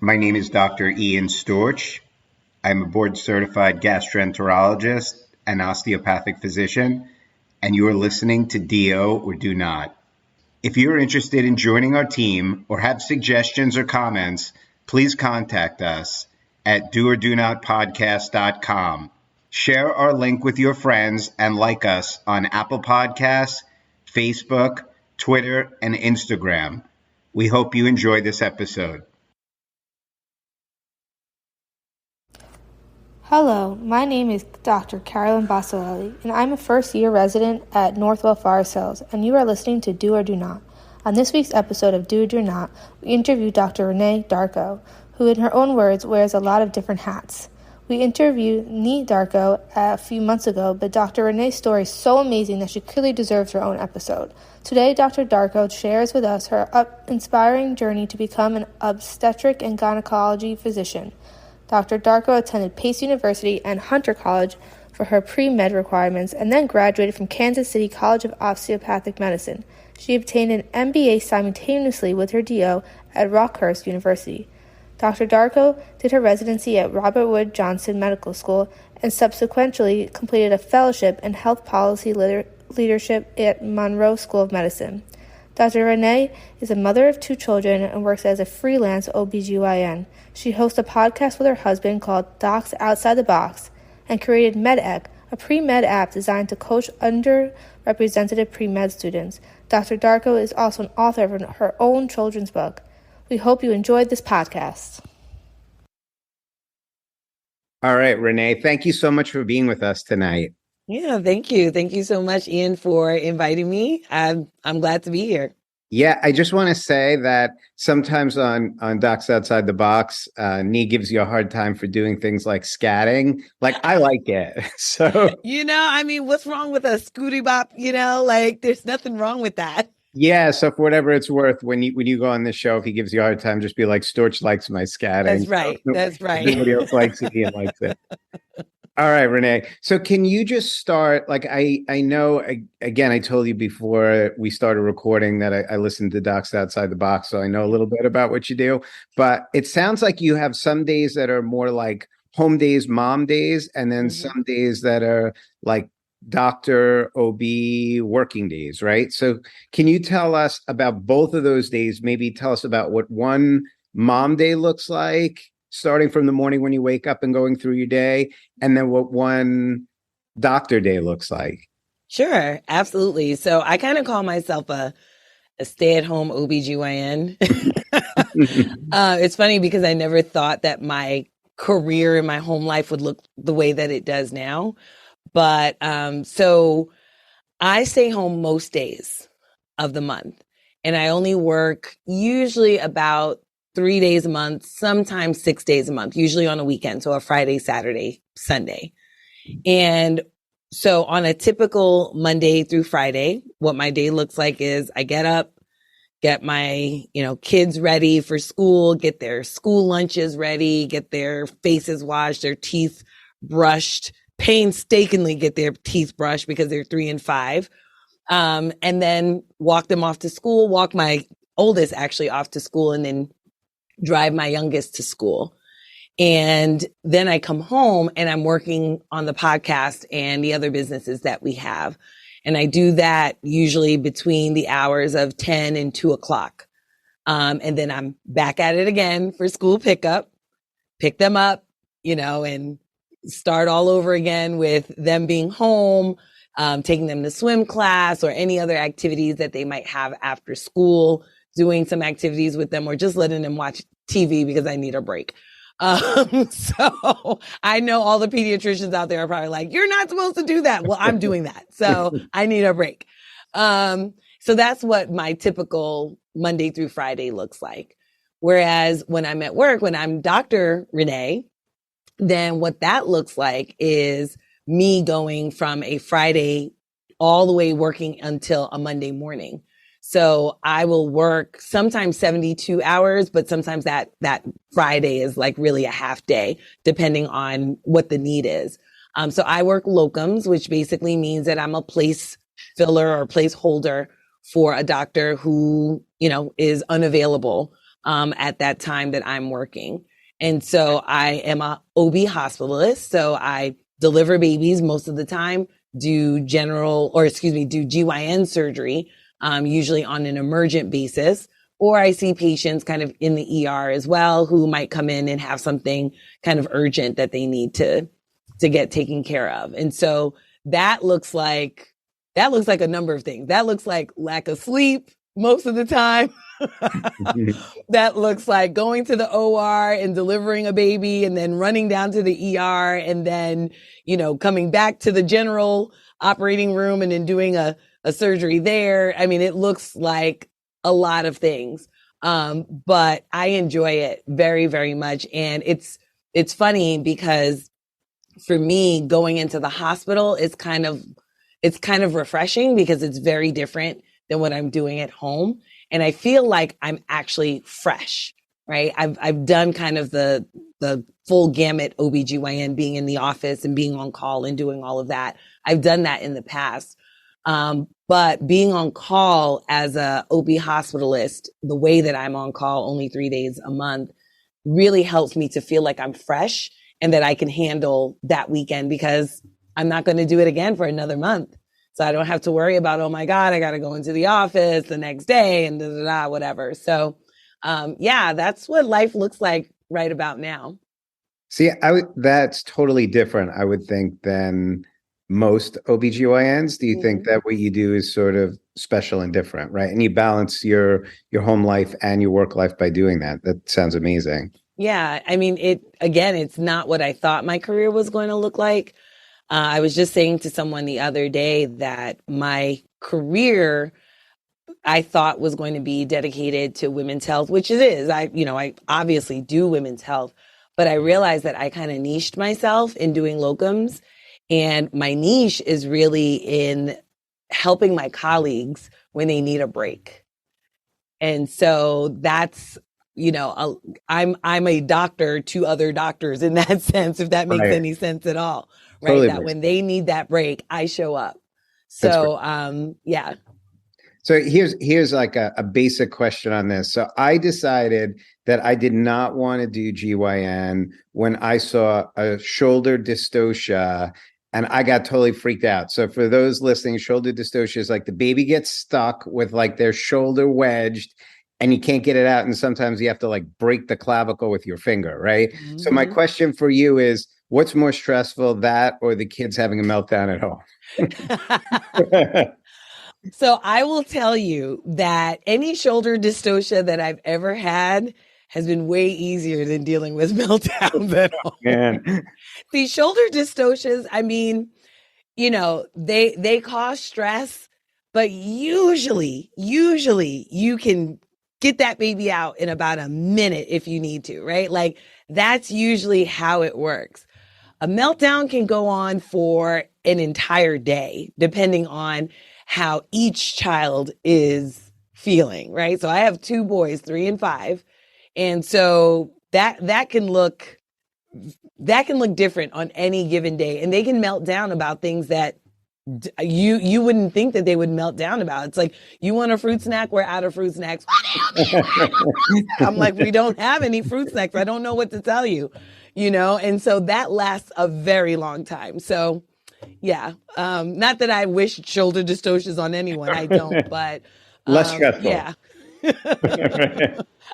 My name is Dr. Ian Storch. I'm a board-certified gastroenterologist and osteopathic physician, and you are listening to Do or Do Not. If you are interested in joining our team or have suggestions or comments, please contact us at doordonotpodcast.com. Share our link with your friends and like us on Apple Podcasts, Facebook, Twitter, and Instagram. We hope you enjoy this episode. Hello, my name is Dr. Carolyn Basolelli, and I'm a first-year resident at Northwell Forest Hills, and you are listening to Do or Do Not. On this week's episode of Do or Do Not, we interview Dr. Renee Darko, who in her own words wears a lot of different hats. We interviewed Renee Darko a few months ago, but Dr. Renee's story is so amazing that she clearly deserves her own episode. Today, Dr. Darko shares with us her inspiring journey to become an obstetric and gynecology physician. Dr. Darko attended Pace University and Hunter College for her pre-med requirements and then graduated from Kansas City College of Osteopathic Medicine. She obtained an MBA simultaneously with her DO at Rockhurst University. Dr. Darko did her residency at Robert Wood Johnson Medical School and subsequently completed a fellowship in health policy leadership at Morehouse School of Medicine. Dr. Renee is a mother of 2 children and works as a freelance OBGYN. She hosts a podcast with her husband called Docs Outside the Box and created MedEc, a pre-med app designed to coach underrepresented pre-med students. Dr. Darko is also an author of her own children's book. We hope you enjoyed this podcast. All right, Renee, thank you so much for being with us tonight. Yeah, thank you. Thank you so much, Ian, for inviting me. I'm glad to be here. Yeah, I just want to say that sometimes on Docs Outside the Box, Nee gives you a hard time for doing things like scatting. Like, I like it. So, what's wrong with a scooty bop? There's nothing wrong with that. Yeah, so for whatever it's worth, when you go on this show, if he gives you a hard time, just be like, Storch likes my scatting. That's right. That's right. Nobody else likes it. Ian likes it. All right, Renee. So can you just start, like, I know, again, I told you before we started recording that I listened to Docs Outside the Box, so I know a little bit about what you do, but it sounds like you have some days that are more like home days, mom days, and then some days that are like doctor, OB, working days, right? So can you tell us about both of those days? Maybe tell us about what one mom day looks like, starting from the morning when you wake up and going through your day, and then what one doctor day looks like. Sure, absolutely. So I kind of call myself a stay-at-home OBGYN. It's funny because I never thought that my career in my home life would look the way that it does now. But so I stay home most days of the month, and I only work usually about 3 days a month, sometimes 6 days a month, usually on a weekend. So a Friday, Saturday, Sunday. And so on a typical Monday through Friday, what my day looks like is I get up, get my, kids ready for school, get their school lunches ready, get their faces washed, their teeth brushed, painstakingly get their teeth brushed because they're 3 and 5. And then walk them off to school, walk my oldest actually off to school, and then drive my youngest to school. And then I come home and I'm working on the podcast and the other businesses that we have. And I do that usually between the hours of 10 and 2 o'clock. And then I'm back at it again for school pickup, pick them up, and start all over again with them being home, taking them to swim class or any other activities that they might have after school, doing some activities with them, or just letting them watch TV because I need a break. So I know all the pediatricians out there are probably like, you're not supposed to do that. Well, I'm doing that. So I need a break. So that's what my typical Monday through Friday looks like. Whereas when I'm at work, when I'm Dr. Renee, then what that looks like is me going from a Friday all the way working until a Monday morning. So I will work sometimes 72 hours, but sometimes that Friday is like really a half day, depending on what the need is. So I work locums, which basically means that I'm a place filler or placeholder for a doctor who, is unavailable at that time that I'm working. And so I am a OB hospitalist. So I deliver babies most of the time, do GYN surgery, usually on an emergent basis. Or I see patients kind of in the ER as well who might come in and have something kind of urgent that they need to get taken care of. And so that looks like a number of things. That looks like lack of sleep most of the time. That looks like going to the OR and delivering a baby and then running down to the ER and then, coming back to the general operating room and then doing a surgery there. I mean, it looks like a lot of things. But I enjoy it very, very much. And it's funny because for me, going into the hospital is kind of refreshing because it's very different than what I'm doing at home. And I feel like I'm actually fresh, right? I've done kind of the full gamut OBGYN, being in the office and being on call and doing all of that. I've done that in the past. But being on call as a OB hospitalist, the way that I'm on call only 3 days a month really helps me to feel like I'm fresh and that I can handle that weekend because I'm not going to do it again for another month. So I don't have to worry about, oh my God, I got to go into the office the next day and whatever. So, that's what life looks like right about now. See, that's totally different, I would think, than most OBGYNs. Do you think that what you do is sort of special and different, right? And you balance your home life and your work life by doing that. That sounds amazing. Yeah. I mean, it's not what I thought my career was going to look like. I was just saying to someone the other day that my career, I thought, was going to be dedicated to women's health, which it is. I obviously do women's health, but I realized that I kind of niched myself in doing locums. And my niche is really in helping my colleagues when they need a break. And so that's, I'm a doctor to other doctors in that sense, if that makes any sense at all. Right. Totally. That when they need that break, I show up. So, yeah. So here's like a basic question on this. So I decided that I did not want to do GYN when I saw a shoulder dystocia and I got totally freaked out. So for those listening, shoulder dystocia is like the baby gets stuck with like their shoulder wedged and you can't get it out. And sometimes you have to like break the clavicle with your finger, right? Mm-hmm. So my question for you is, what's more stressful, that or the kids having a meltdown at home? So I will tell you that any shoulder dystocia that I've ever had has been way easier than dealing with meltdowns at home. Man. These shoulder dystocias, I mean, they cause stress, but usually you can get that baby out in about a minute if you need to, right? Like that's usually how it works. A meltdown can go on for an entire day, depending on how each child is feeling, right? So I have 2 boys, 3 and 5. And so that can look different on any given day. And they can melt down about things that you wouldn't think that they would melt down about. It's like, you want a fruit snack? We're out of fruit snacks. I'm like, we don't have any fruit snacks. I don't know what to tell you, And so that lasts a very long time. So yeah. Not that I wish shoulder dystocias on anyone. I don't, but less stressful. Yeah.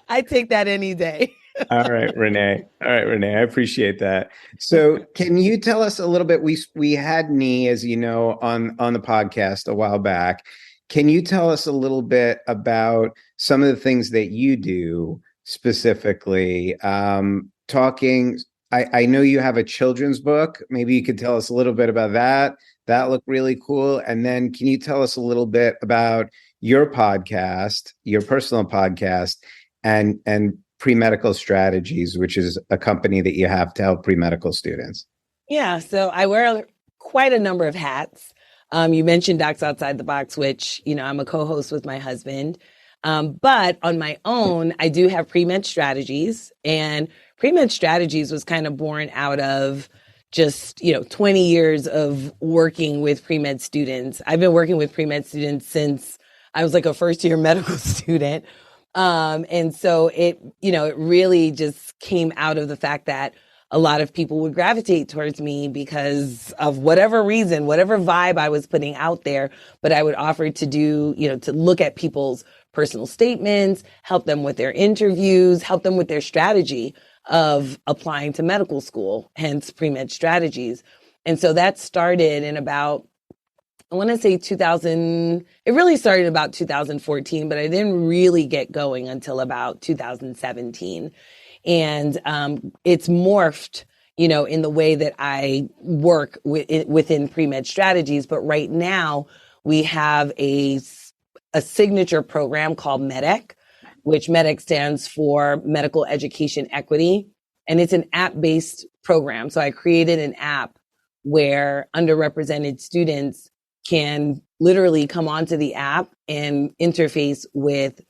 I take that any day. All right, Renee. I appreciate that. So can you tell us a little bit? We had Nee, as you know, on the podcast a while back. Can you tell us a little bit about some of the things that you do specifically? I know you have a children's book. Maybe you could tell us a little bit about that. That looked really cool. And then can you tell us a little bit about your podcast, your personal podcast, and Pre-Medical Strategies, which is a company that you have to help pre-medical students? Yeah, so I wear quite a number of hats. You mentioned Docs Outside the Box, which, I'm a co-host with my husband. But on my own, I do have Pre-Med Strategies, and Pre-Med Strategies was kind of born out of just, 20 years of working with pre-med students. I've been working with pre-med students since I was like a first-year medical student. And so it really just came out of the fact that a lot of people would gravitate towards me because of whatever reason, whatever vibe I was putting out there. But I would offer to do, to look at people's personal statements, help them with their interviews, help them with their strategy of applying to medical school, hence pre-med strategies. And so that started in about, I want to say 2000, it really started about 2014, but I didn't really get going until about 2017. And it's morphed, in the way that I work within pre-med strategies. But right now we have a signature program called MEDEC, which MEDEC stands for Medical Education Equity. And it's an app-based program. So I created an app where underrepresented students can literally come onto the app and interface with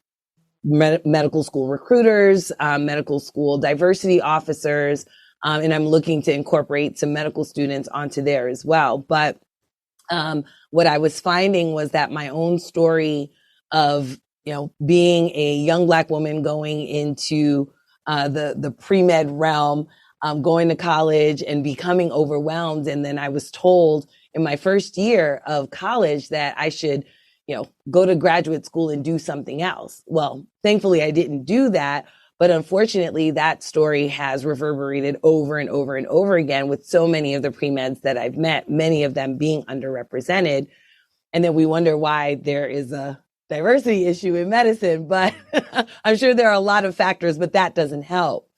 medical school recruiters, medical school diversity officers, and I'm looking to incorporate some medical students onto there as well. But what I was finding was that my own story of, being a young Black woman going into the pre-med realm, going to college and becoming overwhelmed. And then I was told in my first year of college that I should, go to graduate school and do something else. Well, thankfully I didn't do that. But unfortunately, that story has reverberated over and over and over again with so many of the pre-meds that I've met, many of them being underrepresented. And then we wonder why there is a diversity issue in medicine. But I'm sure there are a lot of factors, but that doesn't help.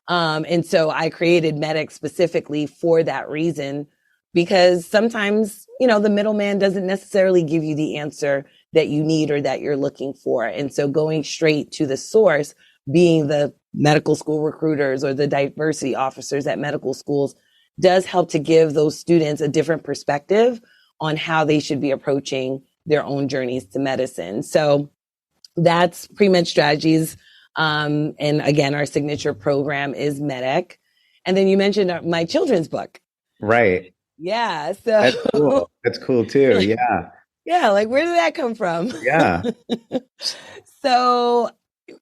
And so I created MEDEC specifically for that reason, because sometimes, the middleman doesn't necessarily give you the answer that you need or that you're looking for. And so going straight to the source, being the medical school recruiters or the diversity officers at medical schools, does help to give those students a different perspective on how they should be approaching their own journeys to medicine. So that's pre-med strategies. And again, our signature program is MEDEC. And then you mentioned my children's book. Right. Yeah. So that's cool. That's cool too. Yeah. Yeah. Like, where did that come from? Yeah. So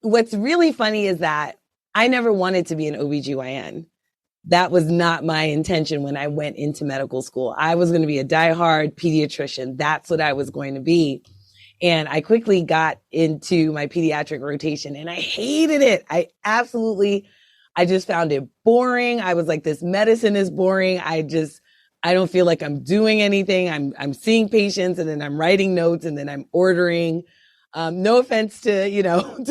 what's really funny is that I never wanted to be an OBGYN. That was not my intention when I went into medical school. I was going to be a diehard pediatrician. That's what I was going to be. And I quickly got into my pediatric rotation and I hated it. I just found it boring. I was like, this medicine is boring. I don't feel like I'm doing anything. I'm seeing patients and then I'm writing notes and then I'm ordering. No offense to, to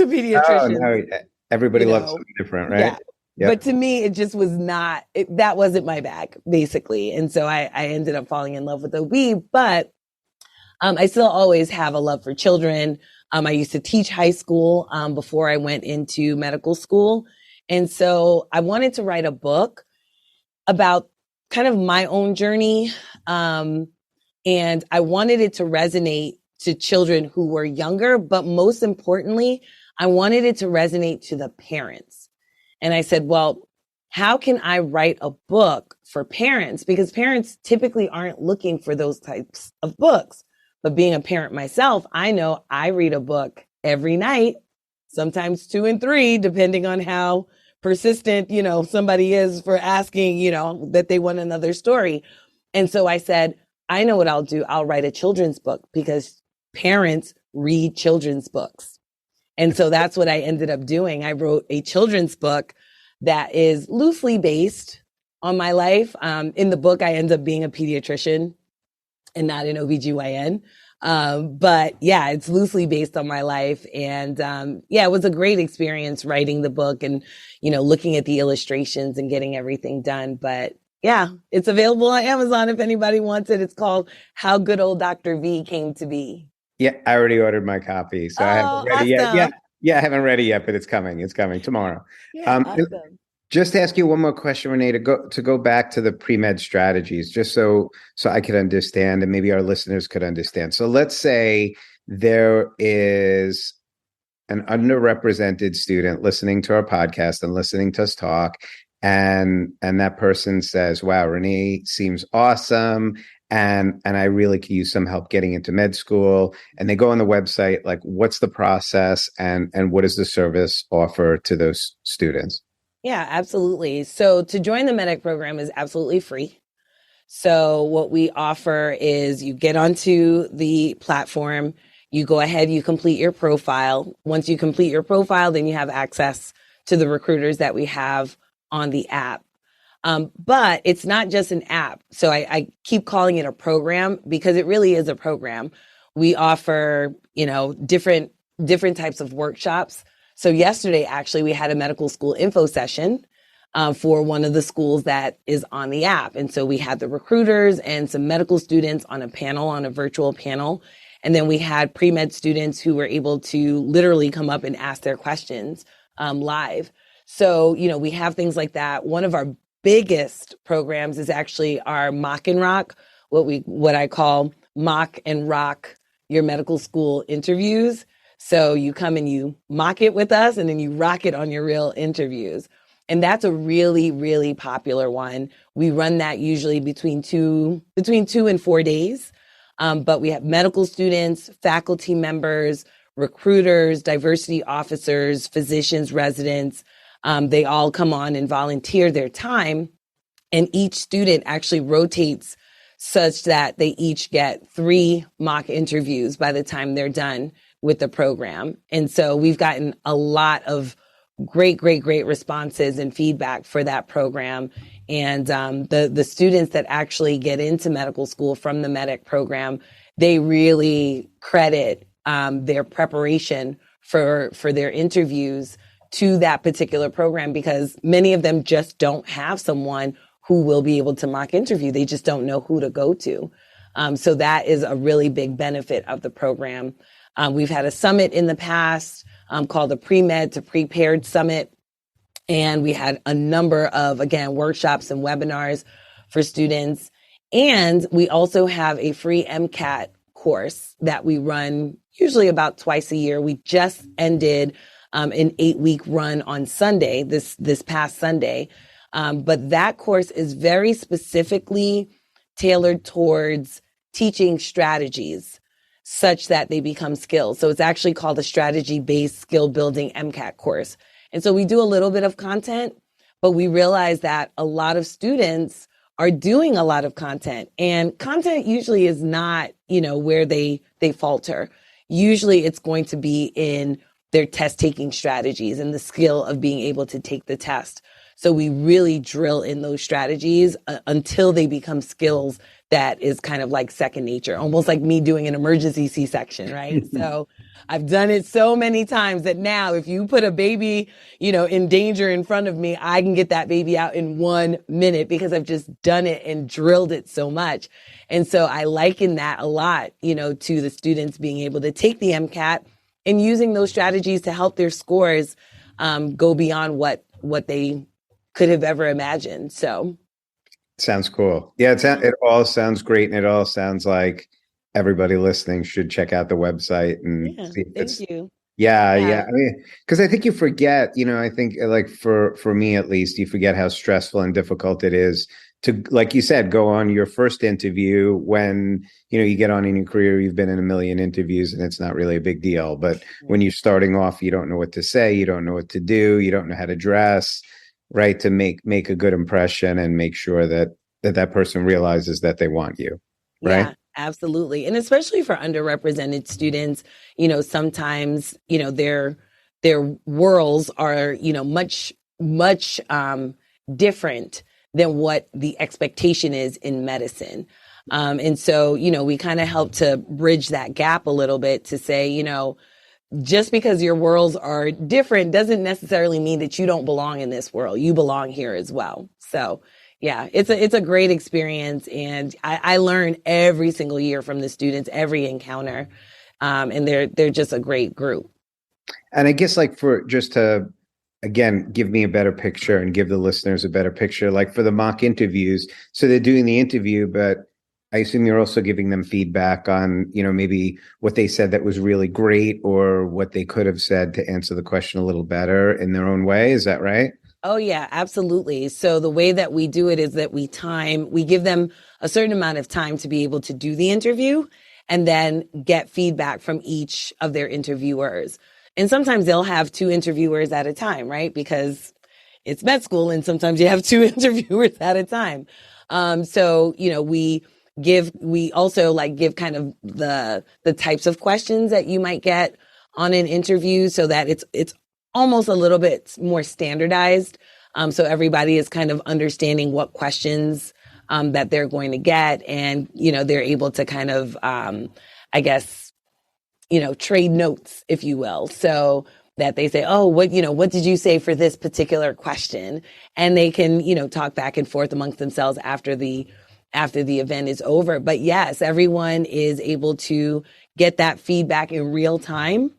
pediatricians. Oh, no. Everybody loves something different, right? Yeah. Yep. But to me, it just was not, that wasn't my bag, basically. And so I ended up falling in love with OB, but I still always have a love for children. I used to teach high school before I went into medical school. And so I wanted to write a book about kind of my own journey. And I wanted it to resonate to children who were younger, but most importantly, I wanted it to resonate to the parents. And I said, well, how can I write a book for parents? Because parents typically aren't looking for those types of books. But being a parent myself, I know I read a book every night, sometimes 2 and 3, depending on how persistent, somebody is for asking, that they want another story. And so I said, I know what I'll do. I'll write a children's book because parents read children's books. And so that's what I ended up doing. I wrote a children's book that is loosely based on my life. In the book, I end up being a pediatrician and not an OBGYN. But yeah, it's loosely based on my life. And it was a great experience writing the book and, looking at the illustrations and getting everything done. But yeah, it's available on Amazon if anybody wants it. It's called How Good Old Dr. V Came to Be. Yeah, I already ordered my copy. So I haven't read it yet. Yeah, I haven't read it yet, but it's coming. It's coming tomorrow. Yeah, awesome. Just to ask you one more question, Renee, to go back to the pre-med strategies, just so I could understand and maybe our listeners could understand. So let's say there is an underrepresented student listening to our podcast and listening to us talk, and that person says, wow, Renee seems awesome. and I really could use some help getting into med school. And they go on the website, like, what's the process and what is the service offer to those students? Yeah, absolutely. So to join the medic program is absolutely free. So what we offer is you get onto the platform, you go ahead, you complete your profile. Once you complete your profile, then you have access to the recruiters that we have on the app. But it's not just an app. So I keep calling it a program because it really is a program. We offer, different types of workshops. So yesterday, actually, we had a medical school info session for one of the schools that is on the app. And so we had the recruiters and some medical students on a virtual panel. And then we had pre-med students who were able to literally come up and ask their questions live. So, we have things like that. One of our biggest programs is actually our mock and rock, what I call mock and rock your medical school interviews. So you come and you mock it with us and then you rock it on your real interviews. And that's a really, really popular one. We run that usually between 2 and 4 days. But we have medical students, faculty members, recruiters, diversity officers, physicians, residents. They all come on and volunteer their time. And each student actually rotates such that they each get 3 mock interviews by the time they're done with the program. And so we've gotten a lot of great responses and feedback for that program. And the students that actually get into medical school from the medic program, they really credit their preparation for their interviews to that particular program, because many of them just don't have someone who will be able to mock interview. They just don't know who to go to. So that is a really big benefit of the program. We've had a summit in the past called the Pre-Med to Prepared Summit. And we had a number of, again, workshops and webinars for students. And we also have a free MCAT course that we run usually about twice a year. We just ended an 8-week run on Sunday, this past Sunday. But that course is very specifically tailored towards teaching strategies such that they become skills. So it's actually called a strategy-based skill building MCAT course. And so we do a little bit of content, but we realize that a lot of students are doing a lot of content, and content usually is not, where they falter. Usually it's going to be in their test taking strategies and the skill of being able to take the test. So we really drill in those strategies until they become skills that is kind of like second nature, almost like me doing an emergency C-section, right? So I've done it so many times that now if you put a baby, in danger in front of me, I can get that baby out in 1 minute because I've just done it and drilled it so much. And so I liken that a lot, to the students being able to take the MCAT and using those strategies to help their scores go beyond what they could have ever imagined. So sounds cool. Yeah, it all sounds great, and it all sounds like everybody listening should check out the website and see if it's. Thank you. Yeah. I mean, because I think you forget. I think like for me at least, you forget how stressful and difficult it is to, like you said, go on your first interview when you get on in your career. You've been in a million interviews, and it's not really a big deal. But when you're starting off, you don't know what to say, you don't know what to do, you don't know how to dress. Right, to make a good impression and make sure that person realizes that they want you, right? Yeah, absolutely. And especially for underrepresented students, sometimes, their worlds are, much different than what the expectation is in medicine. And so, we kind of help to bridge that gap a little bit to say, just because your worlds are different doesn't necessarily mean that you don't belong in this world. You belong here as well. So yeah, it's a great experience. And I learn every single year from the students, every encounter. And they're just a great group. And I guess like for just to, again, give me a better picture and give the listeners a better picture, like for the mock interviews. So they're doing the interview, but I assume you're also giving them feedback on, maybe what they said that was really great or what they could have said to answer the question a little better in their own way. Is that right? Oh yeah, absolutely. So the way that we do it is that we give them a certain amount of time to be able to do the interview and then get feedback from each of their interviewers. And sometimes they'll have two interviewers at a time, right? Because it's med school and sometimes you have two interviewers at a time. So, we also like give kind of the types of questions that you might get on an interview so that it's almost a little bit more standardized. So everybody is kind of understanding what questions that they're going to get. And, they're able to kind of, I guess, trade notes, if you will. So that they say, oh, what did you say for this particular question? And they can, talk back and forth amongst themselves after the event is over. But yes, everyone is able to get that feedback in real time.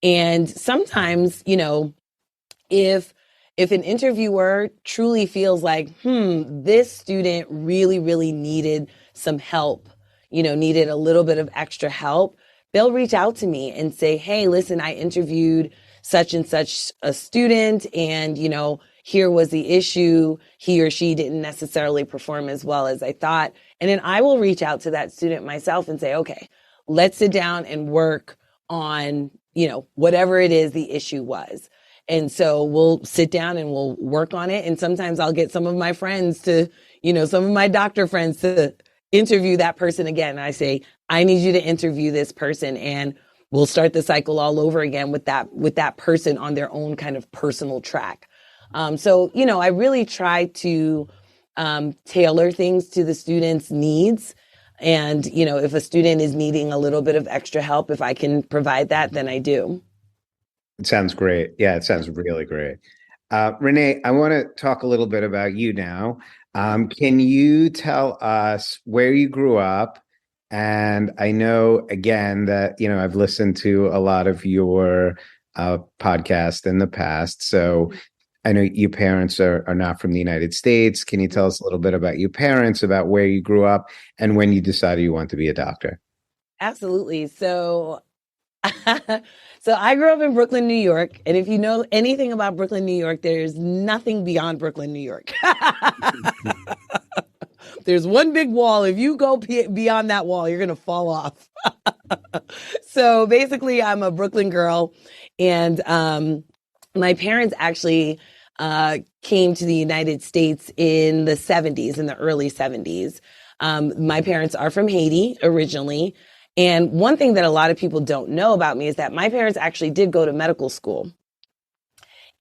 And sometimes, if an interviewer truly feels like, this student really, really needed some help, needed a little bit of extra help, they'll reach out to me and say, hey, listen, I interviewed such and such a student and, here was the issue. He or she didn't necessarily perform as well as I thought. And then I will reach out to that student myself and say, okay, let's sit down and work on, whatever it is the issue was. And so we'll sit down and we'll work on it. And sometimes I'll get some of my friends to, some of my doctor friends to interview that person again. And I say, I need you to interview this person, and we'll start the cycle all over again with that person on their own kind of personal track. So, I really try to tailor things to the student's needs. And, if a student is needing a little bit of extra help, if I can provide that, then I do. It sounds great. Yeah, it sounds really great. Renee, I want to talk a little bit about you now. Can you tell us where you grew up? And I know, again, that, I've listened to a lot of your podcast in the past. So I know your parents are not from the United States. Can you tell us a little bit about your parents, about where you grew up and when you decided you want to be a doctor? Absolutely. So I grew up in Brooklyn, New York. And if you know anything about Brooklyn, New York, there's nothing beyond Brooklyn, New York. There's one big wall. If you go beyond that wall, you're going to fall off. So basically, I'm a Brooklyn girl. And my parents actually came to the United States in the 70s, in the early 70s. My parents are from Haiti originally. And one thing that a lot of people don't know about me is that my parents actually did go to medical school.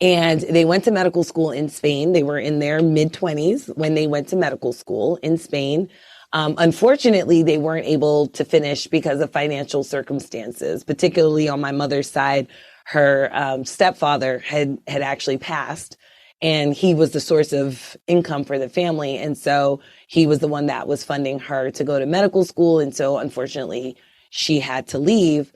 And they went to medical school in Spain. They were in their mid-20s when they went to medical school in Spain. Unfortunately, they weren't able to finish because of financial circumstances, particularly on my mother's side. Her stepfather had actually passed, and he was the source of income for the family. And so he was the one that was funding her to go to medical school. And so unfortunately, she had to leave.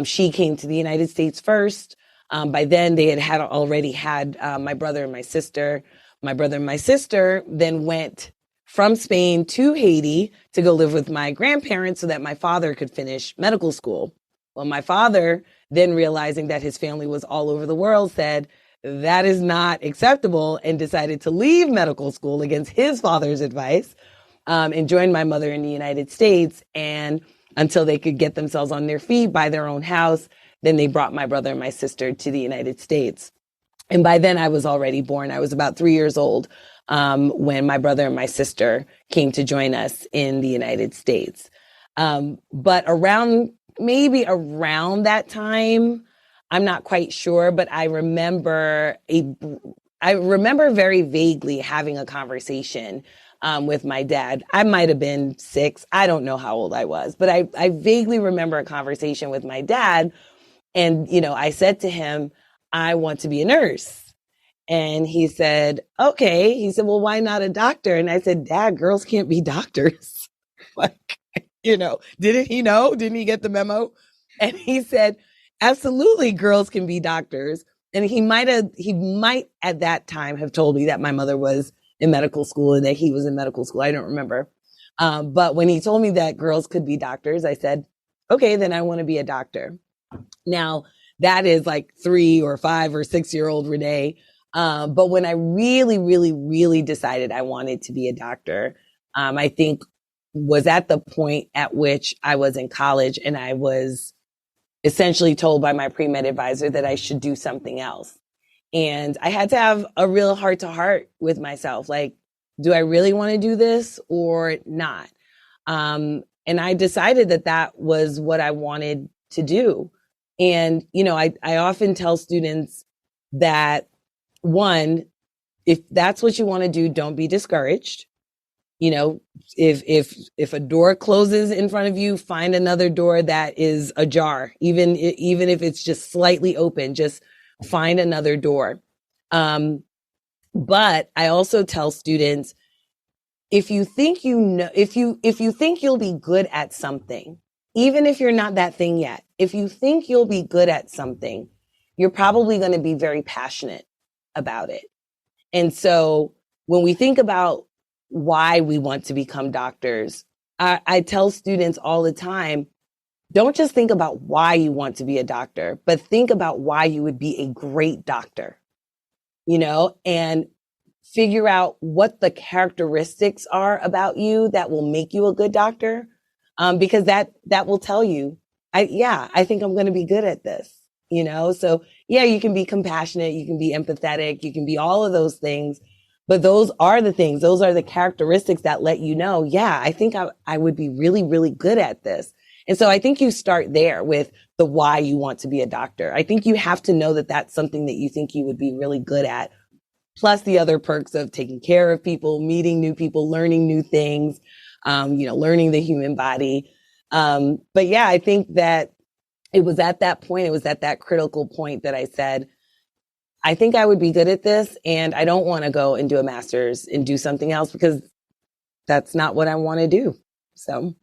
She came to the United States first. By then, they had already had my brother and my sister. My brother and my sister then went from Spain to Haiti to go live with my grandparents so that my father could finish medical school. Well, my father, then realizing that his family was all over the world, said, that is not acceptable, and decided to leave medical school against his father's advice, and joined my mother in the United States. And until they could get themselves on their feet, buy their own house, then they brought my brother and my sister to the United States. And by then I was already born. I was about 3 years old when my brother and my sister came to join us in the United States. But maybe around that time, I'm not quite sure, but I remember very vaguely having a conversation with my dad. I might have been 6. I don't know how old I was, but I vaguely remember a conversation with my dad. And, I said to him, I want to be a nurse. And he said, okay. He said, well, why not a doctor? And I said, Dad, girls can't be doctors. Like, didn't he know? Didn't he get the memo? And he said, absolutely, girls can be doctors. And he might at that time have told me that my mother was in medical school and that he was in medical school. I don't remember. But when he told me that girls could be doctors, I said, okay, then I want to be a doctor. Now, that is like 3 or 5 or 6 year old Renee. But when I really, really, really decided I wanted to be a doctor, I think was at the point at which I was in college and I was essentially told by my pre-med advisor that I should do something else. And I had to have a real heart to heart with myself. Like, do I really want to do this or not? And I decided that that was what I wanted to do. And, you know, I often tell students that, one, if that's what you want to do, don't be discouraged. You know, if a door closes in front of you, find another door that is ajar, even if it's just slightly open, just find another door. But I also tell students, if you think you know, if you think you'll be good at something, even if you're not that thing yet, if you think you'll be good at something, you're probably going to be very passionate about it. And so when we think about why we want to become doctors, I tell students all the time, don't just think about why you want to be a doctor, but think about why you would be a great doctor, you know, and figure out what the characteristics are about you that will make you a good doctor. Because that will tell you, I think I'm going to be good at this, you know? So yeah, you can be compassionate, you can be empathetic, you can be all of those things, but those are the things, those are the characteristics that let you know, yeah, I think I would be really, really good at this. And so I think you start there with the why you want to be a doctor. I think you have to know that that's something that you think you would be really good at, plus the other perks of taking care of people, meeting new people, learning new things, you know, learning the human body. But yeah, I think that it was at that point, it was at that critical point that I said, I think I would be good at this, and I don't want to go and do a master's and do something else because that's not what I want to do. So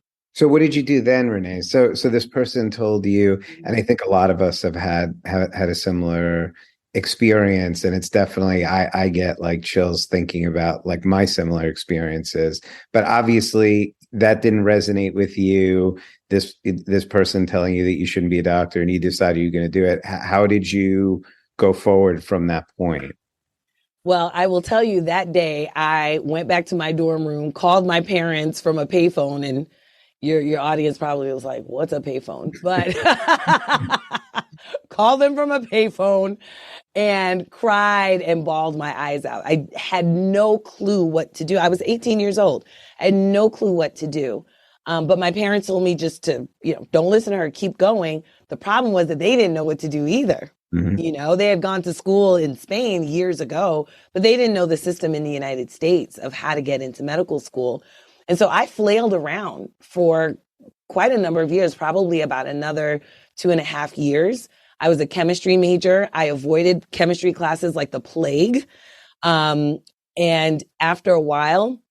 what did you do then, Renee? So this person told you, and I think a lot of us have had a similar experience, and it's definitely, I get like chills thinking about like my similar experiences, but obviously that didn't resonate with you, this person telling you that you shouldn't be a doctor, and you decided you're going to do it. How did you go forward from that point? Well, I will tell you, that day I went back to my dorm room, called my parents from a payphone, and your audience probably was like, what's a payphone? But called them from a payphone and cried and bawled my eyes out. I had no clue what to do. I was 18 years old. I had no clue what to do. But my parents told me just to, you know, don't listen to her, keep going. The problem was that they didn't know what to do either. Mm-hmm. You know, they had gone to school in Spain years ago, but they didn't know the system in the United States of how to get into medical school. And so I flailed around for quite a number of years, probably about another 2.5 years. I was a chemistry major. I avoided chemistry classes like the plague. And after a while,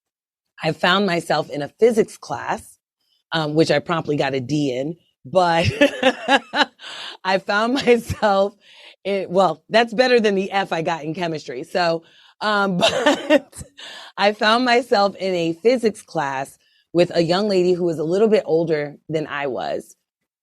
I found myself in a physics class, which I promptly got a D in, but I found myself well, that's better than the F I got in chemistry. So, but I found myself in a physics class with a young lady who was a little bit older than I was.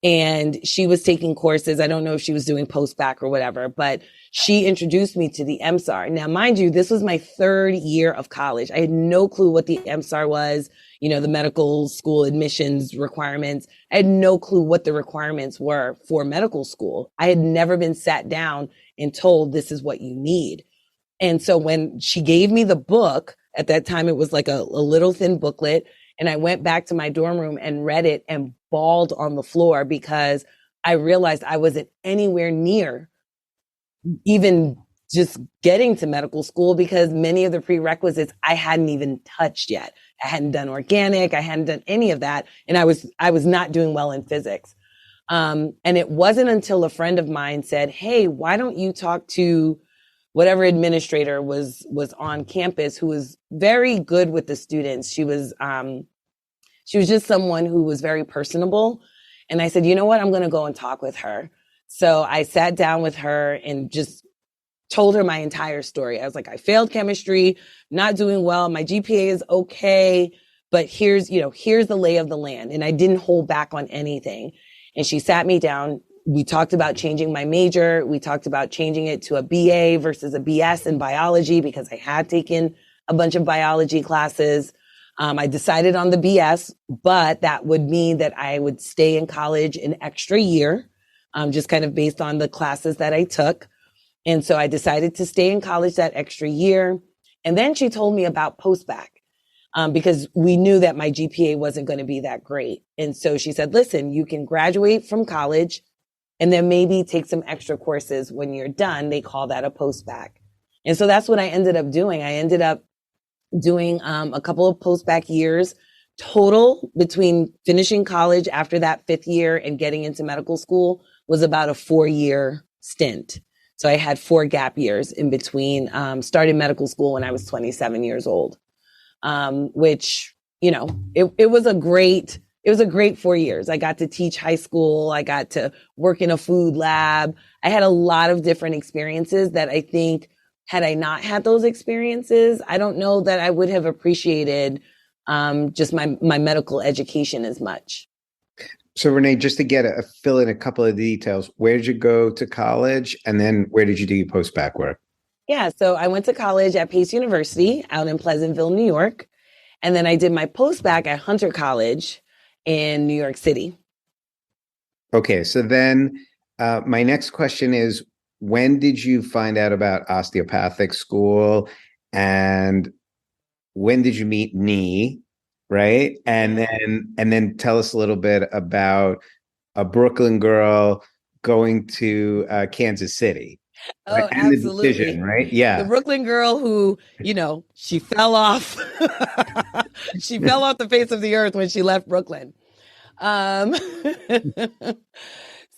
And she was taking courses. I don't know if she was doing post-bac or whatever, but she introduced me to the MSAR. Now, mind you, this was my 3rd year of college. I had no clue what the MSAR was, you know, the medical school admissions requirements. I had no clue what the requirements were for medical school. I had never been sat down and told this is what you need. And so when she gave me the book, at that time, it was like a little thin booklet. And I went back to my dorm room and read it and bawled on the floor because I realized I wasn't anywhere near even just getting to medical school because many of the prerequisites I hadn't even touched yet. I hadn't done organic. I hadn't done any of that. And I was not doing well in physics. And it wasn't until a friend of mine said, hey, why don't you talk to whatever administrator was on campus who was very good with the students. She was just someone who was very personable. And I said, you know what? I'm going to go and talk with her. So I sat down with her and just told her my entire story. I was like, I failed chemistry, not doing well. My GPA is okay, but here's the lay of the land. And I didn't hold back on anything. And she sat me down. we talked about changing my major. We talked about changing it to a BA versus a BS in biology because I had taken a bunch of biology classes. I decided on the BS, but that would mean that I would stay in college an extra year, just kind of based on the classes that I took. And so I decided to stay in college that extra year. And then she told me about postbac, because we knew that my GPA wasn't going to be that great. And so she said, listen, you can graduate from college and then maybe take some extra courses when you're done. They call that a postbac. And so that's what I ended up doing. I ended up doing a couple of postbac years total between finishing college after that 5th year and getting into medical school was about a 4-year stint. So I had 4 gap years in between, starting medical school when I was 27 years old, which, you know, it was a great 4 years. I got to teach high school. I got to work in a food lab. I had a lot of different experiences that I think had I not had those experiences, I don't know that I would have appreciated just my medical education as much. So Renee, just to fill in a couple of details, where did you go to college, and then where did you do your post-bac work? Yeah, so I went to college at Pace University out in Pleasantville, New York, and then I did my post-bac at Hunter College in New York City. Okay, so then my next question is, when did you find out about osteopathic school, and when did you meet Nee, right? And then tell us a little bit about a Brooklyn girl going to Kansas City. Oh, right? And absolutely. the decision, right? Yeah. The Brooklyn girl who, you know, she fell off. She fell off the face of the earth when she left Brooklyn.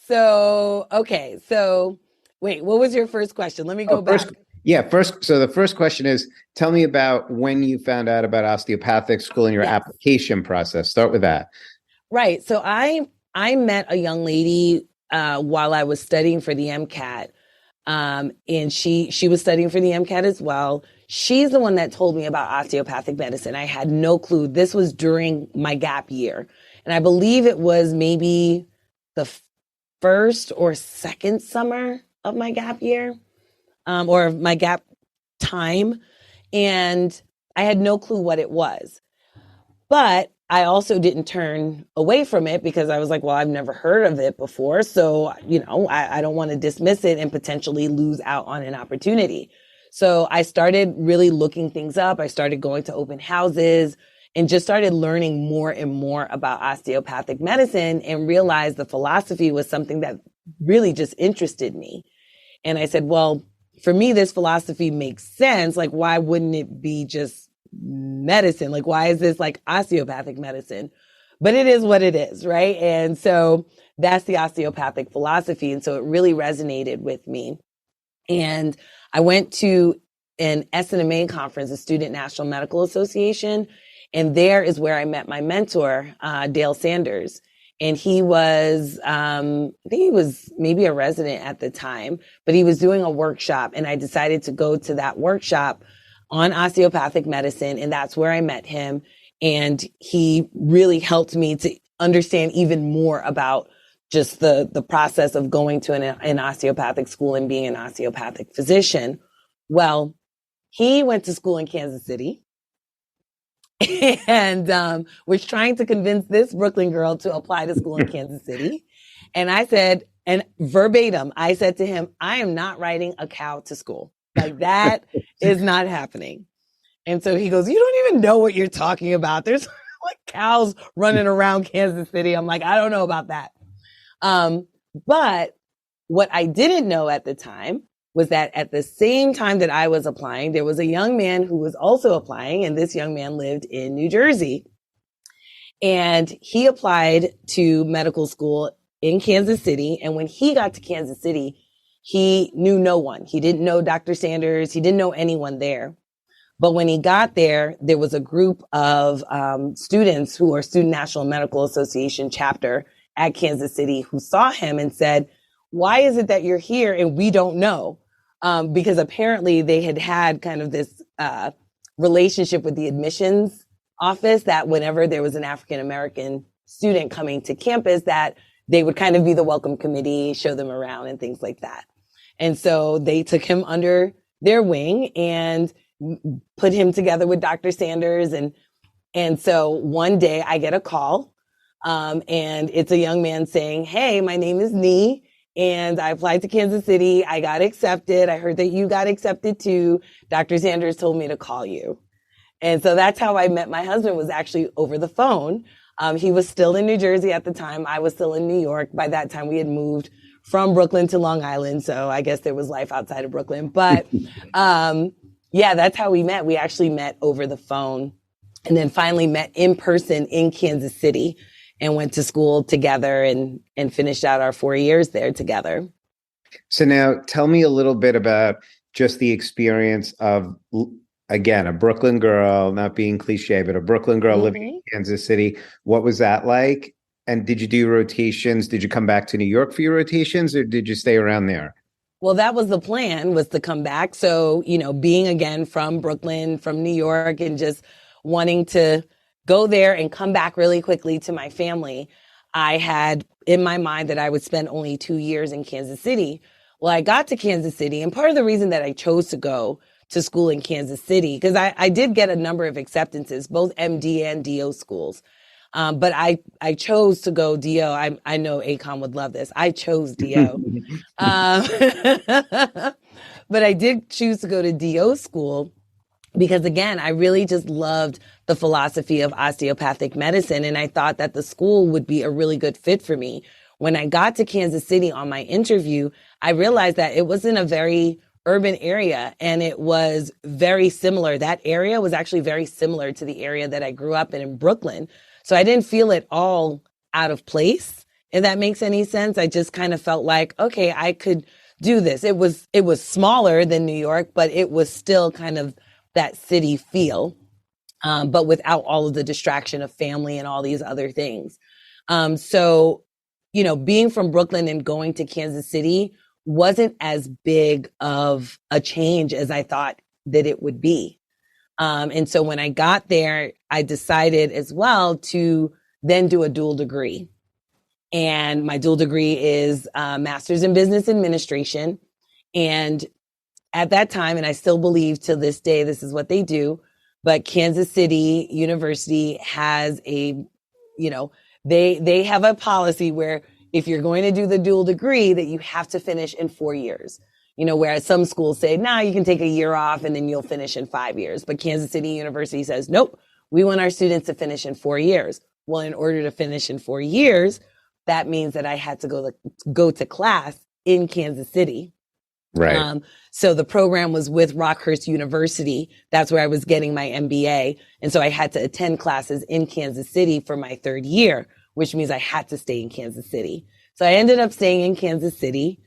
So wait, what was your first question? Let me go back. So the first question is, tell me about when you found out about osteopathic school and your application process. Start with that. Right. So I met a young lady while I was studying for the MCAT. And she was studying for the MCAT as well. She's the one that told me about osteopathic medicine. I had no clue. This was during my gap year. And I believe it was maybe the first or second summer of my gap year, or my gap time. And I had no clue what it was. But I also didn't turn away from it because I was like, well, I've never heard of it before. So, you know, I don't want to dismiss it and potentially lose out on an opportunity. So I started really looking things up. I started going to open houses and just started learning more and more about osteopathic medicine, and realized the philosophy was something that really just interested me. And I said, well, for me, this philosophy makes sense. Like, why wouldn't it be just medicine? Like, why is this like osteopathic medicine? But it is what it is, right? And so that's the osteopathic philosophy. And so it really resonated with me. And I went to an SNMA conference, the Student National Medical Association. And there is where I met my mentor, Dale Sanders. And he was, I think he was maybe a resident at the time, but he was doing a workshop. And I decided to go to that workshop on osteopathic medicine. And that's where I met him. And he really helped me to understand even more about just the process of going to an osteopathic school and being an osteopathic physician. Well, he went to school in Kansas City and was trying to convince this Brooklyn girl to apply to school in Kansas City. And I said, and verbatim, I said to him, I am not riding a cow to school. Like, that is not happening. And so he goes, you don't even know what you're talking about. There's like cows running around Kansas City. I'm like, I don't know about that. But what I didn't know at the time was that at the same time that I was applying, there was a young man who was also applying, and this young man lived in New Jersey. And he applied to medical school in Kansas City. And when he got to Kansas City, he knew no one. He didn't know Dr. Sanders. He didn't know anyone there. But when he got there, there was a group of students who are Student National Medical Association chapter at Kansas City who saw him and said, why is it that you're here and we don't know? Because apparently they had kind of this relationship with the admissions office that whenever there was an African-American student coming to campus, that they would kind of be the welcome committee, show them around and things like that. And so they took him under their wing and put him together with Dr. Sanders. And so one day I get a call, and it's a young man saying, "Hey, my name is Nee, and I applied to Kansas City. I got accepted. I heard that you got accepted too. Dr. Sanders told me to call you." And so that's how I met my husband, was actually over the phone. He was still in New Jersey at the time. I was still in New York. By that time, we had moved from Brooklyn to Long Island. So I guess there was life outside of Brooklyn. But yeah, that's how we met. We actually met over the phone and then finally met in person in Kansas City and went to school together and finished out our 4 years there together. So now tell me a little bit about just the experience of, again, a Brooklyn girl, not being cliche, but a Brooklyn girl living in Kansas City. What was that like? And did you do rotations? Did you come back to New York for your rotations, or did you stay around there? Well, that was the plan, was to come back. So, being again from Brooklyn, from New York, and just wanting to go there and come back really quickly to my family, I had in my mind that I would spend only 2 years in Kansas City. Well, I got to Kansas City, and part of the reason that I chose to go to school in Kansas City, because I did get a number of acceptances, both MD and DO schools. But I chose to go DO. I know ACOM would love this. I chose DO. But I did choose to go to DO school because, again, I really just loved the philosophy of osteopathic medicine. And I thought that the school would be a really good fit for me. When I got to Kansas City on my interview, I realized that it was in a very urban area, and it was very similar. That area was actually very similar to the area that I grew up in Brooklyn. So I didn't feel it all out of place, if that makes any sense. I just kind of felt like, okay, I could do this. It was smaller than New York, but it was still kind of that city feel, but without all of the distraction of family and all these other things. So, being from Brooklyn and going to Kansas City wasn't as big of a change as I thought that it would be. And so when I got there, I decided as well to then do a dual degree. And my dual degree is Master's in Business Administration. And at that time, and I still believe to this day, this is what they do, but Kansas City University has they have a policy where if you're going to do the dual degree, that you have to finish in 4 years. Whereas some schools say, no, you can take a year off and then you'll finish in 5 years. But Kansas City University says, nope, we want our students to finish in 4 years. Well, in order to finish in 4 years, that means that I had to go to class in Kansas City. Right. So the program was with Rockhurst University. That's where I was getting my MBA. And so I had to attend classes in Kansas City for my 3rd year, which means I had to stay in Kansas City. So I ended up staying in Kansas City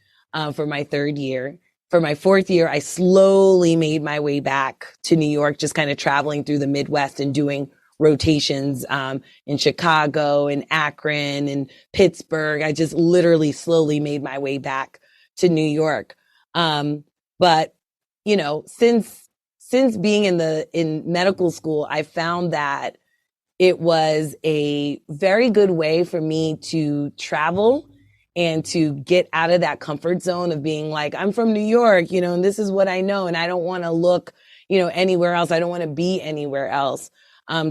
for my 3rd year. For my 4th year, I slowly made my way back to New York, just kind of traveling through the Midwest and doing rotations in Chicago and Akron and Pittsburgh. I just literally slowly made my way back to New York. But since being in medical school, I found that it was a very good way for me to travel and to get out of that comfort zone of being like, I'm from New York, and this is what I know, and I don't want to look, anywhere else. I don't want to be anywhere else.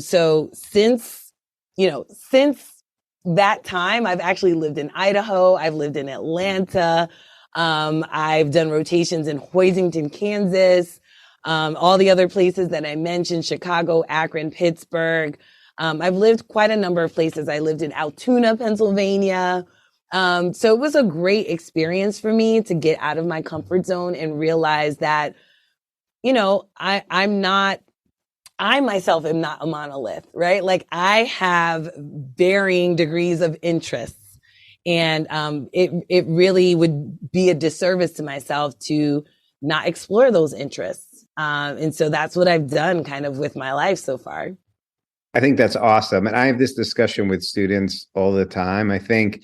So since that time, I've actually lived in Idaho. I've lived in Atlanta. I've done rotations in Hoisington, Kansas, all the other places that I mentioned, Chicago, Akron, Pittsburgh. I've lived quite a number of places. I lived in Altoona, Pennsylvania. So it was a great experience for me to get out of my comfort zone and realize that, I myself am not a monolith, right? Like I have varying degrees of interests. And it really would be a disservice to myself to not explore those interests. And so that's what I've done kind of with my life so far. I think that's awesome. And I have this discussion with students all the time. I think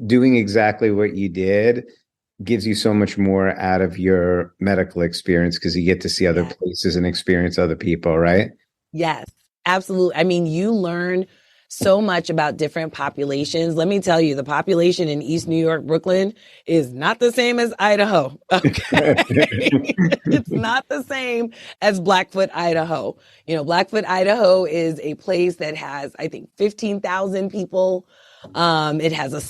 doing exactly what you did gives you so much more out of your medical experience because you get to see other places and experience other people, right? Yes, absolutely. I mean, you learn so much about different populations. Let me tell you, the population in East New York, Brooklyn is not the same as Idaho. Okay. It's not the same as Blackfoot, Idaho. Blackfoot, Idaho is a place that has, I think, 15,000 people. It has a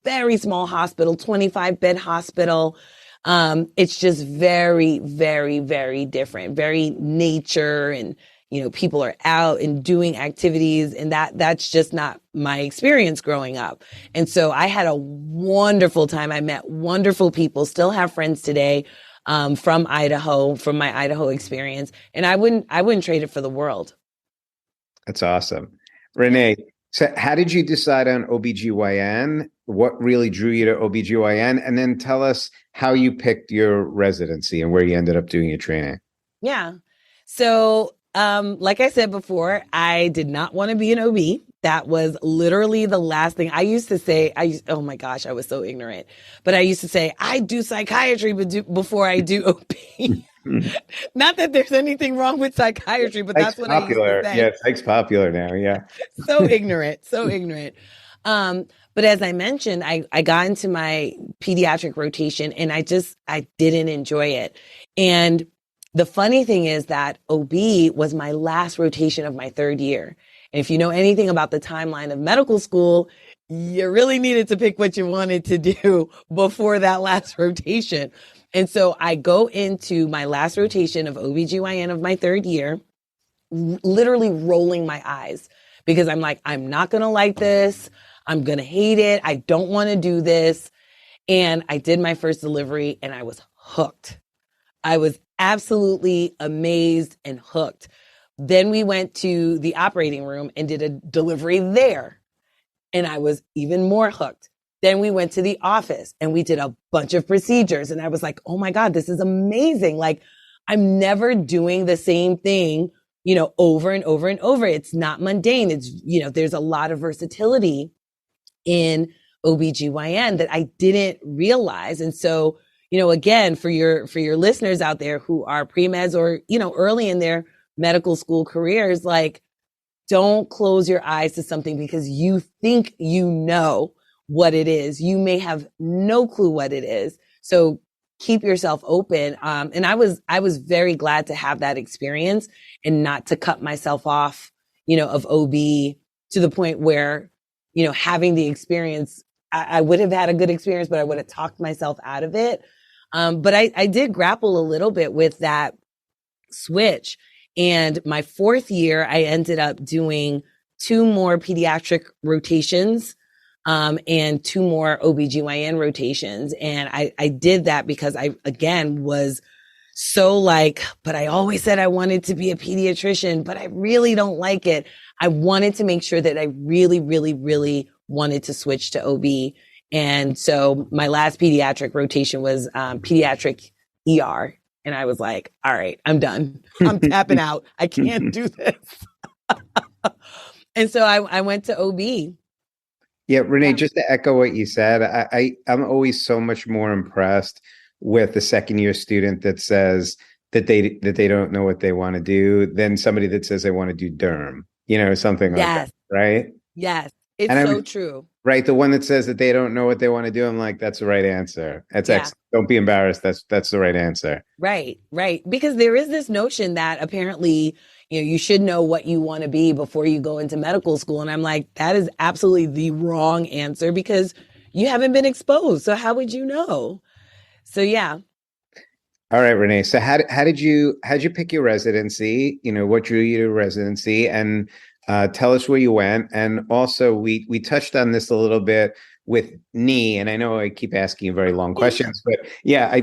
very small hospital, 25-bed hospital. It's just very, very, very different, very nature, and people are out and doing activities, and that's just not my experience growing up. And so I had a wonderful time. I met wonderful people, still have friends today, from Idaho, from my Idaho experience. And I wouldn't trade it for the world. That's awesome. Renee, so how did you decide on OBGYN? What really drew you to OBGYN? And then tell us how you picked your residency and where you ended up doing your training. Yeah. So, like I said before, I did not want to be an OB. That was literally the last thing I used to say. Oh my gosh, I was so ignorant. But I used to say, I do psychiatry before I do OB. Not that there's anything wrong with psychiatry, but that's what popular. I used to say. Yeah, psych's popular now. Yeah. So ignorant. But as I mentioned, I got into my pediatric rotation, and I didn't enjoy it. And the funny thing is that OB was my last rotation of my third year. And if you know anything about the timeline of medical school, you really needed to pick what you wanted to do before that last rotation. And so I go into my last rotation of OBGYN of my third year, literally rolling my eyes, because I'm like, I'm not going to like this. I'm going to hate it. I don't want to do this. And I did my first delivery, and I was hooked. I was absolutely amazed and hooked. Then we went to the operating room and did a delivery there, and I was even more hooked. Then we went to the office and we did a bunch of procedures, and I was like, oh my God, this is amazing. Like, I'm never doing the same thing, over and over and over. It's not mundane. It's, there's a lot of versatility in OBGYN that I didn't realize. And so, again, for your listeners out there who are pre-meds or, early in their medical school careers, like, don't close your eyes to something because you think you know what it is. You may have no clue what it is. So keep yourself open. And I was very glad to have that experience and not to cut myself off, of OB to the point where, having the experience, I would have had a good experience, but I would have talked myself out of it. But I did grapple a little bit with that switch. And my fourth year, I ended up doing 2 more pediatric rotations, and 2 more OBGYN rotations. And I did that because I, again, was so but I always said I wanted to be a pediatrician, but I really don't like it. I wanted to make sure that I really, really, really wanted to switch to OB. And so my last pediatric rotation was pediatric ER. And I was like, all right, I'm done. I'm tapping out. I can't do this. And so I went to OB. Yeah, Renee, just to echo what you said, I'm always so much more impressed with the second year student that says that they don't know what they want to do than somebody that says they want to do derm, something like that, right? Yes, it's so true. Right, the one that says that they don't know what they want to do, I'm like, that's the right answer. That's excellent. Don't be embarrassed. That's the right answer. Right. Because there is this notion that apparently, you should know what you want to be before you go into medical school. And I'm like, that is absolutely the wrong answer because you haven't been exposed. So how would you know? So, yeah. All right, Renee. So how'd you pick your residency? What drew you to residency? And tell us where you went. And also we touched on this a little bit with Nee, and I know I keep asking very long questions, but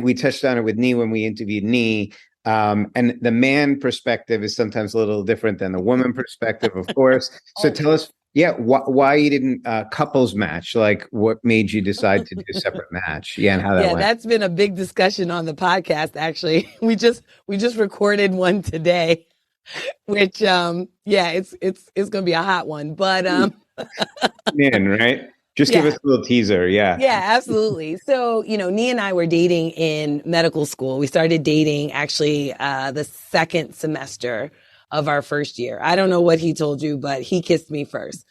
we touched on it with Nee when we interviewed Nee. And the man perspective is sometimes a little different than the woman perspective, of course. So tell us, why you didn't couples match? Like, what made you decide to do a separate match? Yeah, and how that went. That's been a big discussion on the podcast. Actually, we just recorded one today, which it's gonna be a hot one. But man, right? Just give us a little teaser. Yeah. Yeah, absolutely. So, Nee and I were dating in medical school. We started dating actually the second semester of our first year. I don't know what he told you, but he kissed me first.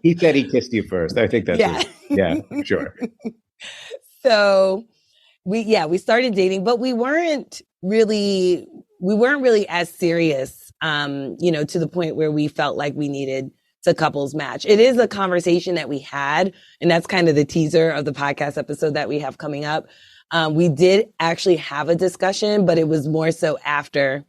He said he kissed you first. I think that's yeah, sure. So we started dating, but we weren't really as serious, to the point where we felt like we needed to couples match. It is a conversation that we had, and that's kind of the teaser of the podcast episode that we have coming up. We did actually have a discussion, but it was more so after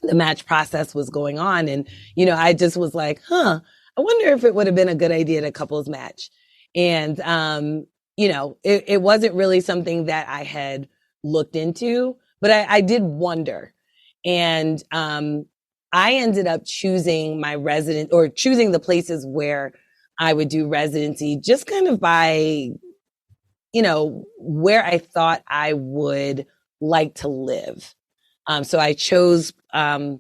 the match process was going on. And, I just was like, I wonder if it would have been a good idea to couples match. And, it wasn't really something that I had looked into, but I did wonder. And I ended up choosing choosing the places where I would do residency just kind of by, where I thought I would like to live. So I chose, I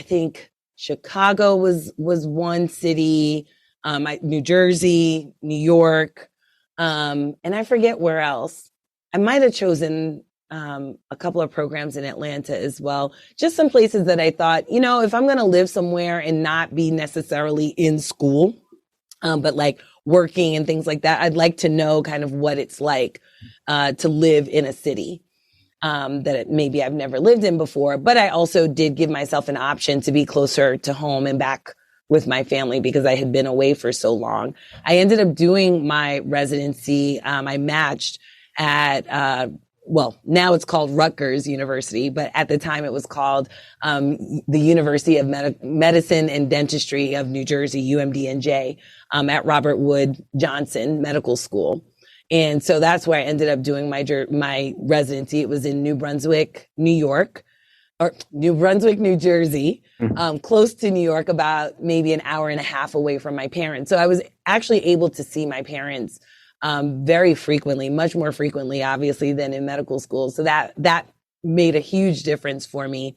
think Chicago was one city, New Jersey, New York, and I forget where else. I might have chosen a couple of programs in Atlanta as well. Just some places that I thought, if I'm going to live somewhere and not be necessarily in school, but like working and things like that, I'd like to know kind of what it's like to live in a city that maybe I've never lived in before. But I also did give myself an option to be closer to home and back with my family because I had been away for so long. I ended up doing my residency. I matched at, now it's called Rockhurst University, but at the time it was called the University of Medicine and Dentistry of New Jersey, UMDNJ, at Robert Wood Johnson Medical School. And so that's where I ended up doing my residency. It was in New Brunswick, New Jersey, close to New York, about maybe an hour and a half away from my parents. So I was actually able to see my parents very frequently, much more frequently, obviously, than in medical school. So that made a huge difference for me.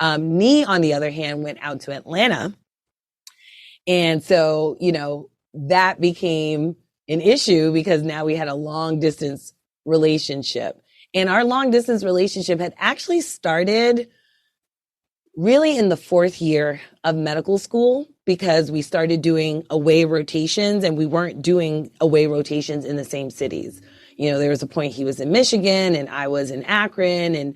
Nee, on the other hand, went out to Atlanta. And so, that became an issue because now we had a long distance relationship. And our long distance relationship had actually started really in the fourth year of medical school because we started doing away rotations and we weren't doing away rotations in the same cities. There was a point he was in Michigan and I was in Akron and,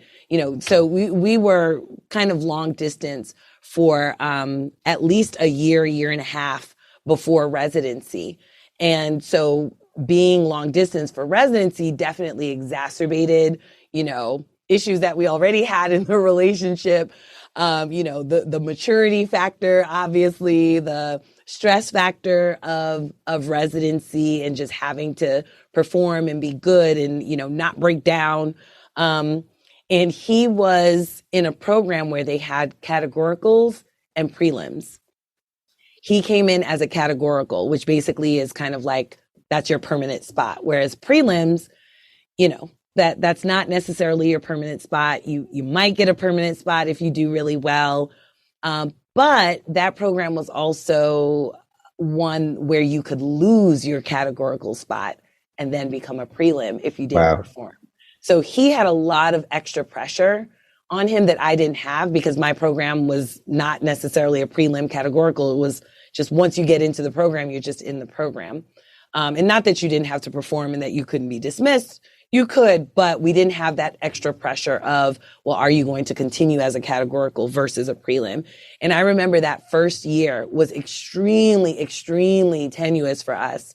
so we were kind of long distance for at least a year and a half before residency. And so being long distance for residency definitely exacerbated, issues that we already had in the relationship. The maturity factor, obviously, the stress factor of residency and just having to perform and be good and, not break down. And he was in a program where they had categoricals and prelims. He came in as a categorical, which basically is kind of like, that's your permanent spot. Whereas prelims, that's not necessarily your permanent spot. You might get a permanent spot if you do really well. But that program was also one where you could lose your categorical spot and then become a prelim if you didn't perform. So he had a lot of extra pressure on him that I didn't have because my program was not necessarily a prelim categorical. It was just once you get into the program, you're just in the program. And not that you didn't have to perform and that you couldn't be dismissed. You could, but we didn't have that extra pressure of, well, are you going to continue as a categorical versus a prelim? And I remember that first year was extremely, extremely tenuous for us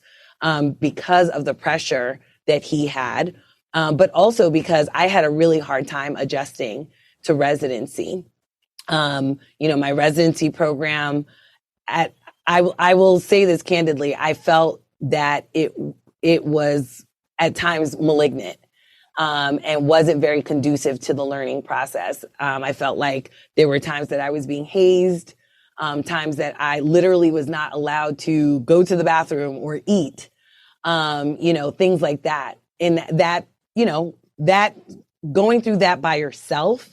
because of the pressure that he had, but also because I had a really hard time adjusting to residency. My residency program, I will say this candidly, I felt that it was at times malignant and wasn't very conducive to the learning process. I felt like there were times that I was being hazed, times that I literally was not allowed to go to the bathroom or eat, things like that. And that going through that by yourself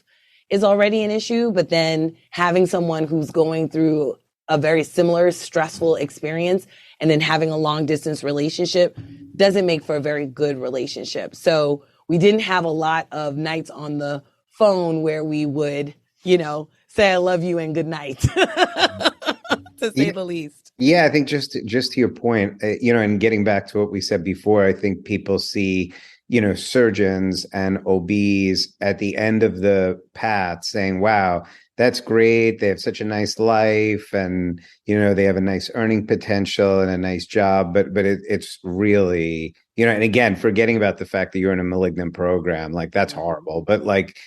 is already an issue, but then having someone who's going through a very similar stressful experience and then having a long distance relationship doesn't make for a very good relationship. So we didn't have a lot of nights on the phone where we would, say I love you and good night, to say the least. Yeah, I think just to your point, and getting back to what we said before, I think people see, surgeons and OBs at the end of the path saying, wow, that's great. They have such a nice life and, they have a nice earning potential and a nice job. But it's really, and again, forgetting about the fact that you're in a malignant program, like that's horrible. But like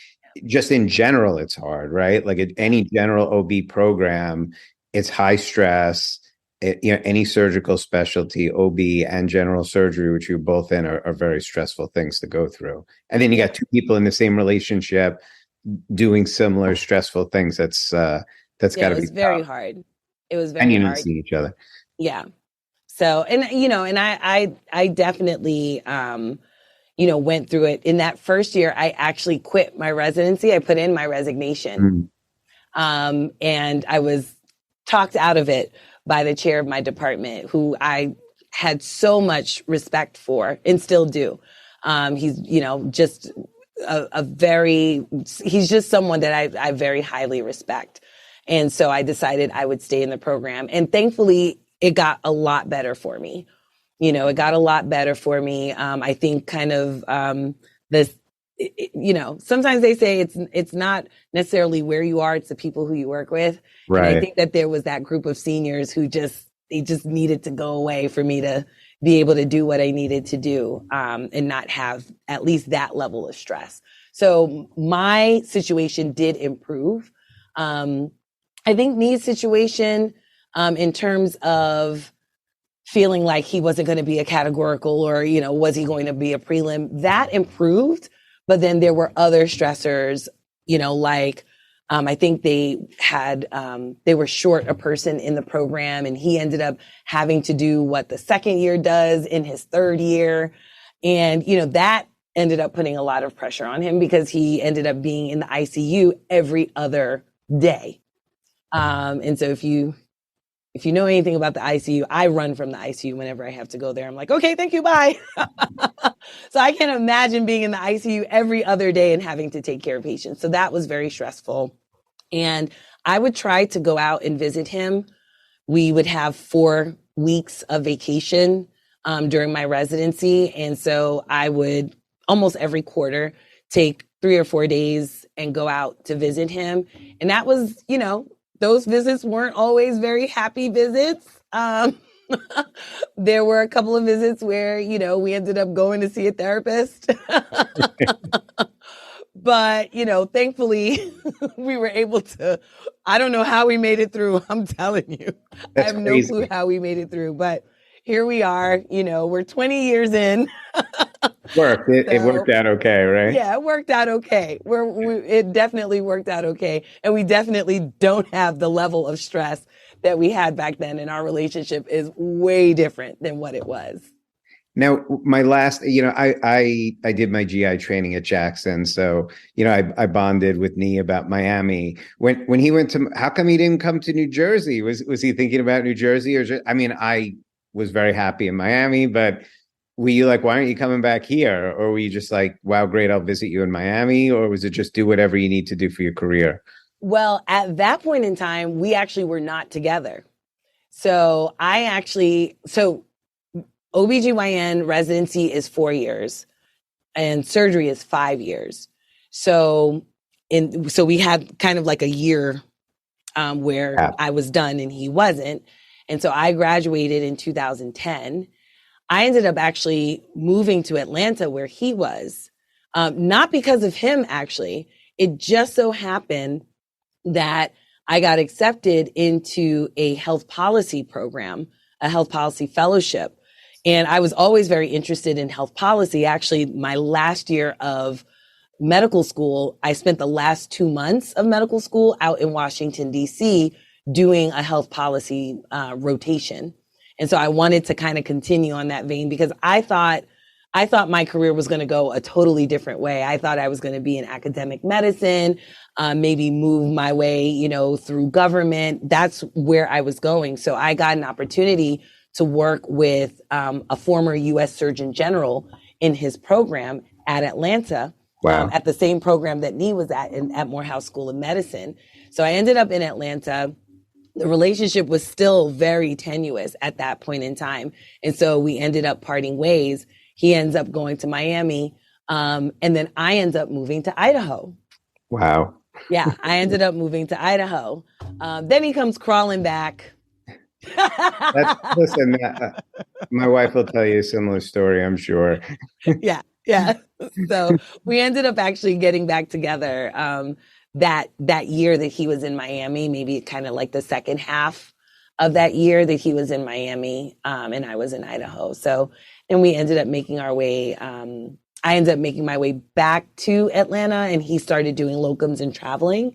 just in general, it's hard, right? Like at any general OB program, it's high stress. Any surgical specialty, OB and general surgery, which you're both in, are very stressful things to go through. And then you got two people in the same relationship doing similar stressful things. That's got to be It was very hard. It was very and you hard. didn't see each other. Yeah. So, and I definitely, went through it. In that first year, I actually quit my residency. I put in my resignation. And I was talked out of it by the chair of my department, who I had so much respect for and still do. He's, just he's just someone that I very highly respect. And so I decided I would stay in the program. And thankfully, it got a lot better for me. It got a lot better for me. I think kind of this, sometimes they say it's not necessarily where you are, it's the people who you work with. Right. And I think that there was that group of seniors who just needed to go away for me to be able to do what I needed to do, and not have at least that level of stress. So my situation did improve. I think Nee's situation, in terms of feeling like he wasn't going to be a categorical or, was he going to be a prelim, that improved. But then there were other stressors, like I think they were short a person in the program, and he ended up having to do what the second year does in his third year. And, that ended up putting a lot of pressure on him because he ended up being in the ICU every other day. And so if you know anything about the ICU, I run from the ICU whenever I have to go there. I'm like, okay, thank you, bye. So I can't imagine being in the ICU every other day and having to take care of patients. So that was very stressful. And I would try to go out and visit him. We would have 4 weeks of vacation during my residency. And so I would almost every quarter take 3 or 4 days and go out to visit him. And that was, those visits weren't always very happy visits. There were a couple of visits where, we ended up going to see a therapist. But, thankfully, we were able to, I don't know how we made it through. I'm telling you, I have no clue how we made it through. But here we are, we're 20 years in. It worked out okay, right? Yeah, it worked out okay. It definitely worked out okay. And we definitely don't have the level of stress that we had back then. And our relationship is way different than what it was. Now, my last, I did my GI training at Jackson. So, I bonded with Nee about Miami. When he went to, how come he didn't come to New Jersey? Was he thinking about New Jersey? Or I was very happy in Miami, but were you like, why aren't you coming back here? Or were you just like, wow, great, I'll visit you in Miami? Or was it just do whatever you need to do for your career? Well, at that point in time, we actually were not together. So OBGYN residency is 4 years and surgery is 5 years. So we had kind of like a year where I was done and he wasn't. And so I graduated in 2010. I ended up actually moving to Atlanta where he was, not because of him, actually. It just so happened that I got accepted into a health policy program, a health policy fellowship. And I was always very interested in health policy. Actually, my last year of medical school, I spent the last 2 months of medical school out in Washington, D.C., doing a health policy rotation. And so I wanted to kind of continue on that vein because I thought my career was going to go a totally different way. I thought I was going to be in academic medicine, maybe move my way, through government. That's where I was going. So I got an opportunity to work with a former U.S. Surgeon General in his program at Atlanta. Wow. at the same program that Nee was at Morehouse School of Medicine. So I ended up in Atlanta. The relationship was still very tenuous at that point in time. And so we ended up parting ways. He ends up going to Miami. And then I end up moving to Idaho. Wow. Yeah, I ended up moving to Idaho. Then he comes crawling back. Listen, my wife will tell you a similar story, I'm sure. Yeah. So we ended up actually getting back together that year that he was in Miami, maybe kind of like the second half of that year that he was in Miami, and I was in Idaho. So, and we ended up making our way. I ended up making my way back to Atlanta, and he started doing locums and traveling.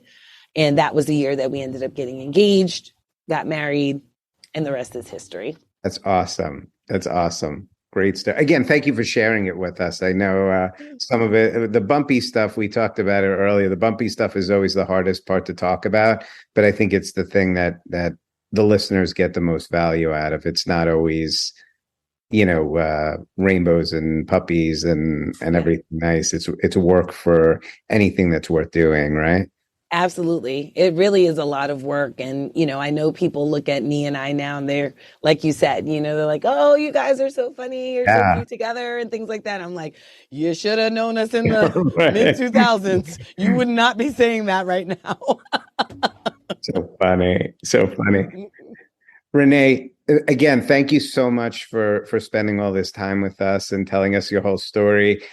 And that was the year that we ended up getting engaged, got married, and the rest is history. That's awesome. That's awesome. Great stuff. Again, thank you for sharing it with us. I know some of it, the bumpy stuff, we talked about it earlier. The bumpy stuff is always the hardest part to talk about, but I think it's the thing that the listeners get the most value out of. It's not always, rainbows and puppies and everything nice. It's work for anything that's worth doing, right? Absolutely. It really is a lot of work. And, I know people look at Nee and I now and they're, like you said, they're like, oh, you guys are so funny. You're so cute together and things like that. I'm like, you should have known us in the Right. mid 2000s. You would not be saying that right now. So funny. So funny. Renee, again, thank you so much for spending all this time with us and telling us your whole story.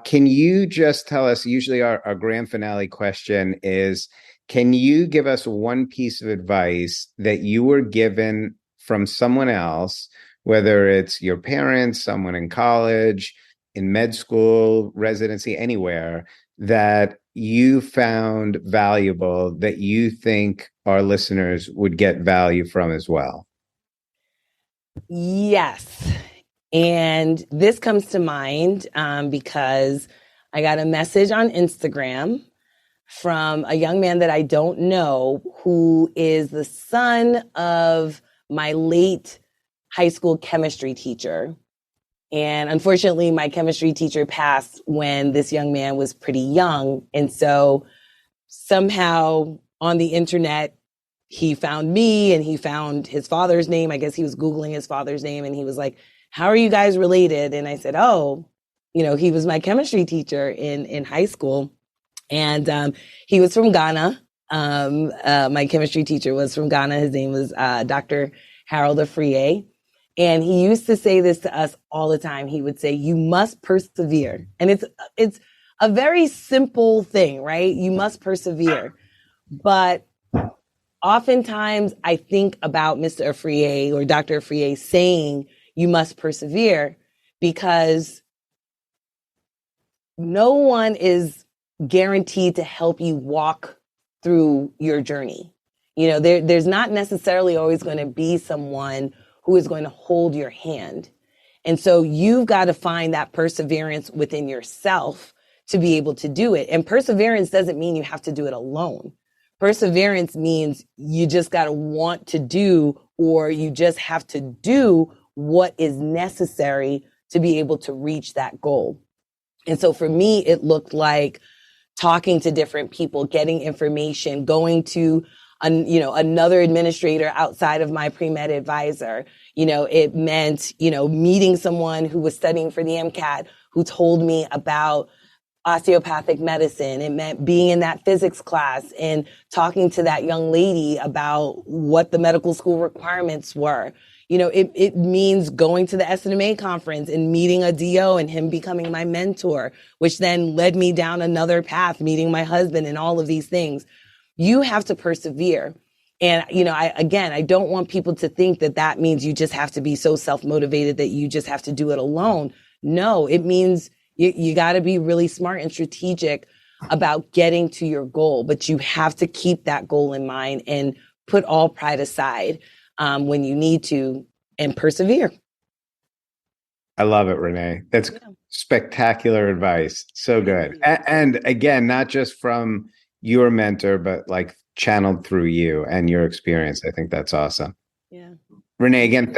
Can you just tell us, usually our grand finale question is, can you give us one piece of advice that you were given from someone else, whether it's your parents, someone in college, in med school, residency, anywhere, that you found valuable, that you think our listeners would get value from as well? Yes. And this comes to mind because I got a message on Instagram from a young man that I don't know, who is the son of my late high school chemistry teacher. And unfortunately, my chemistry teacher passed when this young man was pretty young. And so somehow on the internet, he found me and he found his father's name. I guess he was Googling his father's name and he was like, how are you guys related? And I said, oh, he was my chemistry teacher in high school. And he was from Ghana. My chemistry teacher was from Ghana. His name was Dr. Harold Afriye. And he used to say this to us all the time. He would say, you must persevere. And it's a very simple thing, right? You must persevere. But oftentimes I think about Mr. Afriye or Dr. Afriye saying, you must persevere, because no one is guaranteed to help you walk through your journey. There's not necessarily always going to be someone who is going to hold your hand. And so you've got to find that perseverance within yourself to be able to do it. And perseverance doesn't mean you have to do it alone. Perseverance means you just got to want to do, or you just have to do what is necessary to be able to reach that goal. And so for me, it looked like talking to different people, getting information, going to another administrator outside of my pre-med advisor. It meant, meeting someone who was studying for the MCAT who told me about osteopathic medicine. It meant being in that physics class and talking to that young lady about what the medical school requirements were. It means going to the SNMA conference and meeting a DO and him becoming my mentor, which then led me down another path, meeting my husband and all of these things. You have to persevere. And, I don't want people to think that means you just have to be so self-motivated that you just have to do it alone. No, it means you got to be really smart and strategic about getting to your goal, but you have to keep that goal in mind and put all pride aside when you need to, and persevere. I love it, Renee. That's spectacular advice. So good. And again, not just from your mentor, but like channeled through you and your experience. I think that's awesome. Yeah. Renee, again,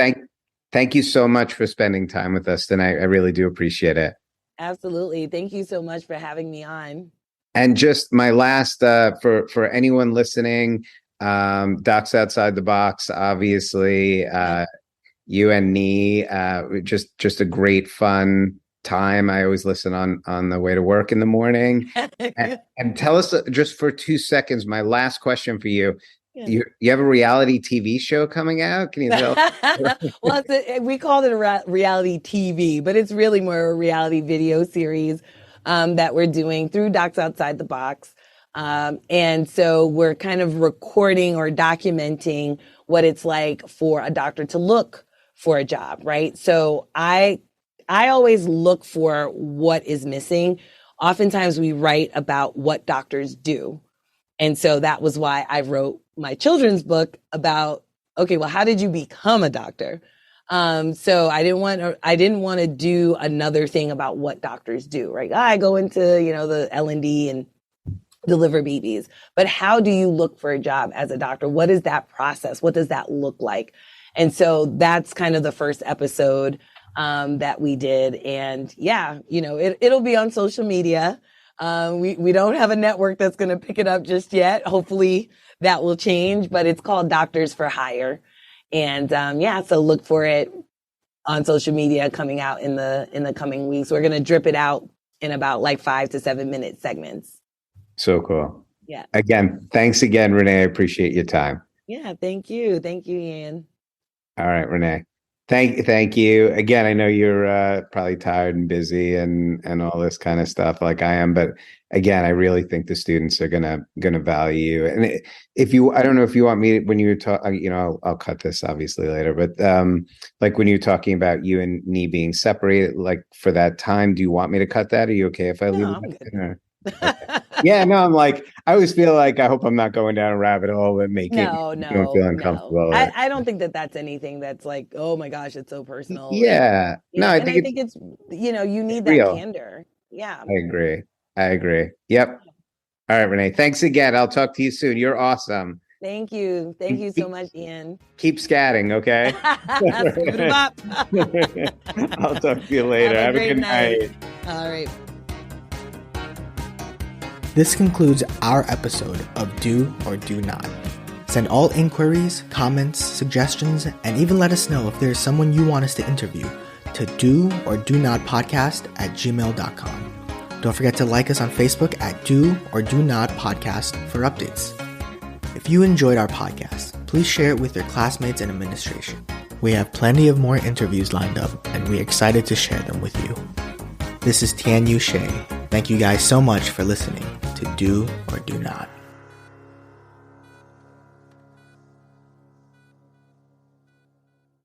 thank you so much for spending time with us tonight. I really do appreciate it. Absolutely. Thank you so much for having me on. And just my last for anyone listening, Docs Outside the Box, obviously, you and me, just a great fun time. I always listen on the way to work in the morning. and tell us just for 2 seconds, my last question for you. You have a reality TV show coming out? Can you tell? Well, we called it a reality TV, but it's really more a reality video series that we're doing through Docs Outside the Box. And so we're kind of recording or documenting what it's like for a doctor to look for a job, right? So I always look for what is missing. Oftentimes we write about what doctors do. And so that was why I wrote my children's book about, okay, well, how did you become a doctor? So I didn't want to do another thing about what doctors do, right? I go into, the L&D and deliver babies, but how do you look for a job as a doctor? What is that process? What does that look like? And so that's kind of the first episode that we did. And it'll be on social media. We don't have a network that's going to pick it up just yet. Hopefully that will change, but it's called Doctors for Hire. And so look for it on social media coming out in the coming weeks. We're going to drip it out in about 5 to 7 minute segments. So cool. Yeah. Again, thanks again, Renee. I appreciate your time. Yeah. Thank you. Thank you, Ian. All right, Renee. Thank you again. I know you're probably tired and busy and all this kind of stuff like I am, but again, I really think the students are gonna value you. And I don't know if you want me when you talk, I'll cut this obviously later, but when you're talking about you and Nee being separated, for that time, do you want me to cut that? Are you okay if I leave it? Okay. Yeah, no, I'm I always feel I hope I'm not going down a rabbit hole and making you don't feel uncomfortable. No. I don't think that's anything that's oh my gosh, it's so personal. Yeah. No, I think it's you need that real candor. Yeah. I agree. Yep. All right, Renee. Thanks again. I'll talk to you soon. You're awesome. Thank you. Thank you so much, Ian. Keep scatting, okay? I'll talk to you later. Have a good night. All right. This concludes our episode of Do or Do Not. Send all inquiries, comments, suggestions, and even let us know if there's someone you want us to interview to doordonotpodcast@gmail.com. Don't forget to like us on Facebook at Do or Do Not Podcast for updates. If you enjoyed our podcast, please share it with your classmates and administration. We have plenty of more interviews lined up, and we're excited to share them with you. This is Tianyu She. Thank you guys so much for listening to Do or Do Not.